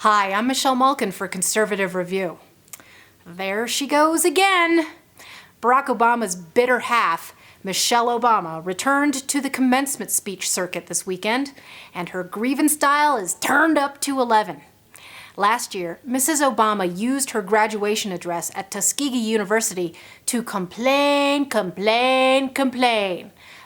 Hi, I'm Michelle Malkin for Conservative Review. There she goes again. Barack Obama's bitter half, Michelle Obama, returned to the commencement speech circuit this weekend, and her grievance dial is turned up to 11. Last year, Mrs. Obama used her graduation address at Tuskegee University to complain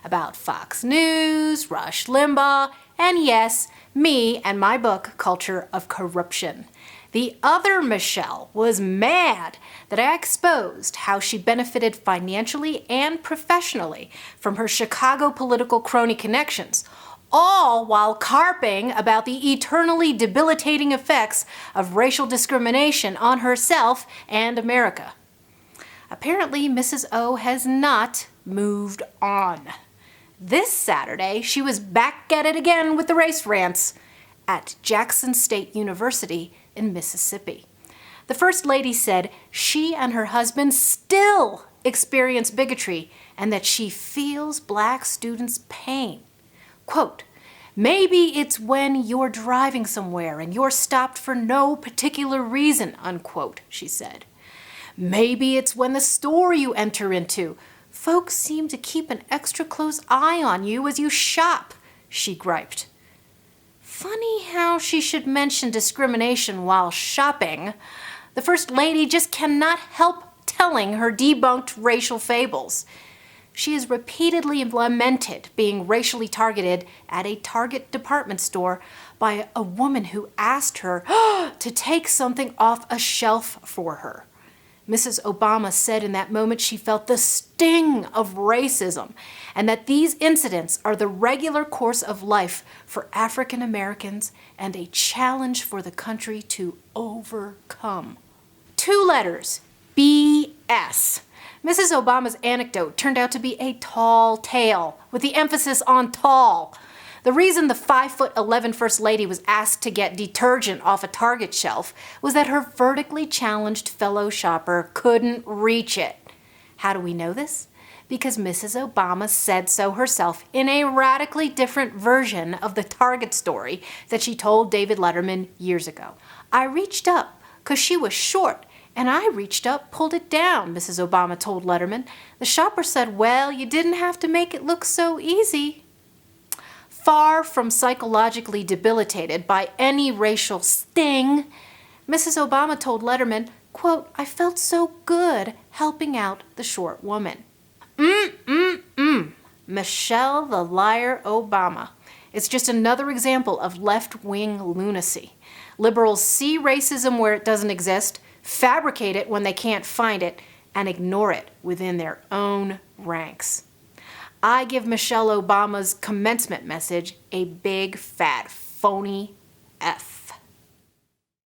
about Fox News, Rush Limbaugh, and yes, me and my book, Culture of Corruption. The other Michelle was mad that I exposed how she benefited financially and professionally from her Chicago political crony connections, all while carping about the eternally debilitating effects of racial discrimination on herself and America. Apparently, Mrs. O has not moved on. This Saturday, she was back at it again with the race rants at Jackson State University in Mississippi. The First Lady said she and her husband still experience bigotry and that she feels black students' pain. Quote, "Maybe it's when you're driving somewhere and you're stopped for no particular reason," unquote, she said. "Maybe it's when the store you enter into, folks seem to keep an extra close eye on you as you shop," she griped. Funny how she should mention discrimination while shopping. The First Lady just cannot help telling her debunked racial fables. She has repeatedly lamented being racially targeted at a Target department store by a woman who asked her to take something off a shelf for her. Mrs. Obama said in that moment she felt the sting of racism and that these incidents are the regular course of life for African Americans and a challenge for the country to overcome. 2 letters, BS. Mrs. Obama's anecdote turned out to be a tall tale, with the emphasis on tall. The reason the 5'11" First Lady was asked to get detergent off a Target shelf was that her vertically challenged fellow shopper couldn't reach it. How do we know this? Because Mrs. Obama said so herself in a radically different version of the Target story that she told David Letterman years ago. "I reached up because she was short, and I reached up, pulled it down," Mrs. Obama told Letterman. The shopper said, "Well, you didn't have to make it look so easy." Far from psychologically debilitated by any racial sting, Mrs. Obama told Letterman, quote, "I felt so good helping out the short woman." Michelle the Liar Obama. It's just another example of left-wing lunacy. Liberals see racism where it doesn't exist, fabricate it when they can't find it, and ignore it within their own ranks. I give Michelle Obama's commencement message a big, fat, phony F.